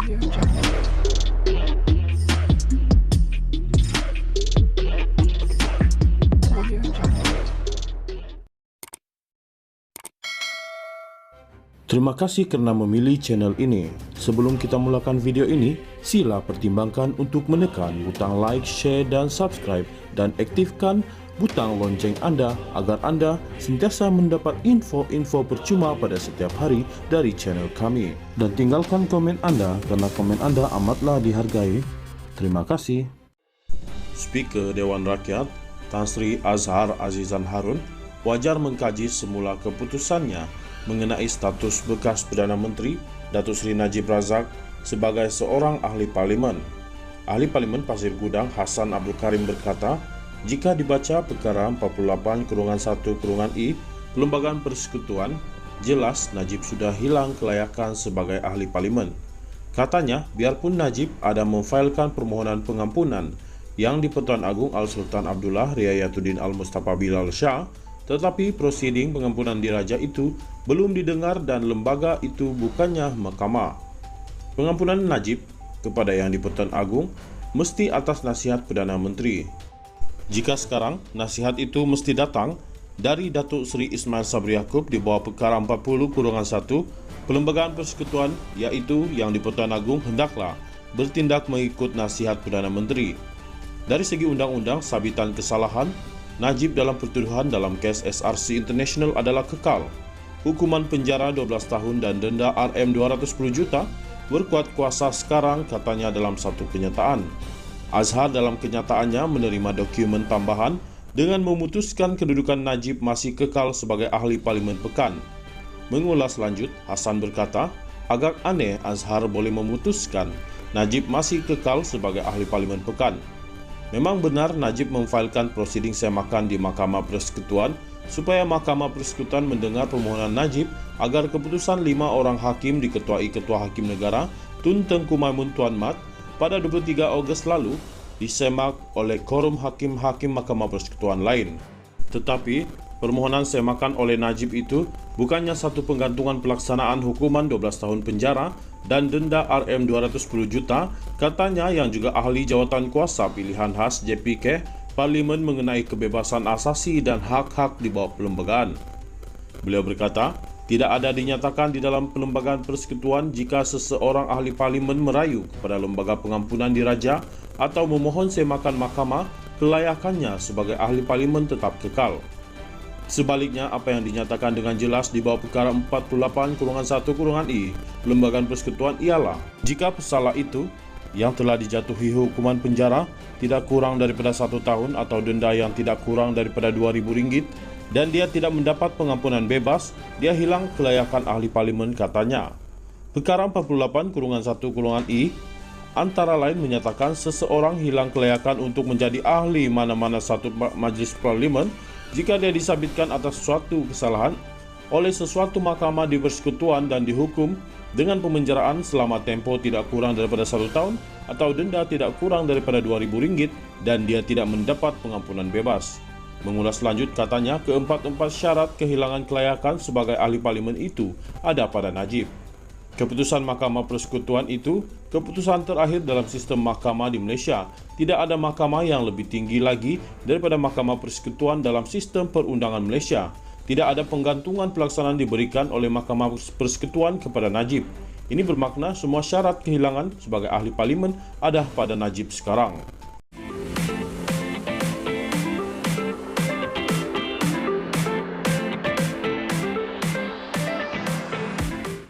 Terima kasih karena memilih channel ini. Sebelum kita mulakan video ini, sila pertimbangkan untuk menekan butang like, share, dan subscribe, dan aktifkan butang lonceng Anda agar Anda sentiasa mendapat info-info percuma pada setiap hari dari channel kami. Dan tinggalkan komen Anda karena komen Anda amatlah dihargai. Terima kasih. Speaker Dewan Rakyat Tan Sri Azhar Azizan Harun wajar mengkaji semula keputusannya mengenai status bekas Perdana Menteri Datuk Seri Najib Razak sebagai seorang ahli parlimen. Ahli Parlimen Pasir Gudang Hassan Abdul Karim berkata, jika dibaca perkara 48/1/I Perlembagaan Persekutuan, jelas Najib sudah hilang kelayakan sebagai ahli parlimen. Katanya, biarpun Najib ada memfailkan permohonan pengampunan yang di-Pertuan Agong Al-Sultan Abdullah Riayatuddin Al-Mustafa Bilal Shah, tetapi prosiding pengampunan diraja itu belum didengar dan lembaga itu bukannya mahkamah. Pengampunan Najib kepada yang di-Pertuan Agong mesti atas nasihat Perdana Menteri. Jika sekarang nasihat itu mesti datang dari Datuk Seri Ismail Sabri Yaakob di bawah perkara 40/1 Perlembagaan Persekutuan, iaitu yang di-Pertuan Agong hendaklah bertindak mengikut nasihat Perdana Menteri. Dari segi undang-undang sabitan kesalahan, Najib dalam pertuduhan dalam kes SRC International adalah kekal. Hukuman penjara 12 tahun dan denda Rm210 juta berkuat kuasa sekarang, katanya dalam satu kenyataan. Azhar dalam kenyataannya menerima dokumen tambahan dengan memutuskan kedudukan Najib masih kekal sebagai ahli parlimen pekan. Mengulas lanjut, Hassan berkata, agak aneh Azhar boleh memutuskan Najib masih kekal sebagai ahli parlimen pekan. Memang benar Najib memfailkan prosiding semakan di Mahkamah Persekutuan supaya Mahkamah Persekutuan mendengar permohonan Najib agar keputusan 5 orang hakim diketuai Ketua Hakim Negara Tun Tengku Maimun Tuan Mat pada 23 Ogos lalu disemak oleh korum hakim-hakim Mahkamah Persekutuan lain. Tetapi permohonan semakan oleh Najib itu bukannya satu penggantungan pelaksanaan hukuman 12 tahun penjara dan denda Rm210 juta, katanya yang juga ahli jawatan kuasa pilihan khas JPK Parlimen mengenai kebebasan asasi dan hak-hak di bawah perlembagaan. Beliau berkata, tidak ada dinyatakan di dalam Perlembagaan Persekutuan jika seseorang ahli parlimen merayu kepada lembaga pengampunan diraja atau memohon semakan mahkamah, kelayakannya sebagai ahli parlimen tetap kekal. Sebaliknya, apa yang dinyatakan dengan jelas di bawah perkara 48/1/I Perlembagaan Persekutuan ialah jika pesalah itu yang telah dijatuhi hukuman penjara tidak kurang daripada 1 tahun atau denda yang tidak kurang daripada Rp2.000 dan dia tidak mendapat pengampunan bebas, dia hilang kelayakan ahli parlimen, katanya. Perkara 48/1/I antara lain menyatakan seseorang hilang kelayakan untuk menjadi ahli mana-mana satu majlis parlimen jika dia disabitkan atas suatu kesalahan oleh sesuatu mahkamah di persekutuan dan dihukum dengan pemenjaraan selama tempoh tidak kurang daripada 1 tahun atau denda tidak kurang daripada Rp2.000 dan dia tidak mendapat pengampunan bebas. Mengulas lanjut, katanya keempat-empat syarat kehilangan kelayakan sebagai ahli parlimen itu ada pada Najib. Keputusan Mahkamah Persekutuan itu keputusan terakhir dalam sistem mahkamah di Malaysia. Tidak ada mahkamah yang lebih tinggi lagi daripada Mahkamah Persekutuan dalam sistem perundangan Malaysia. Tidak ada penggantungan pelaksanaan diberikan oleh Mahkamah Persekutuan kepada Najib. Ini bermakna semua syarat kehilangan sebagai ahli parlimen ada pada Najib sekarang.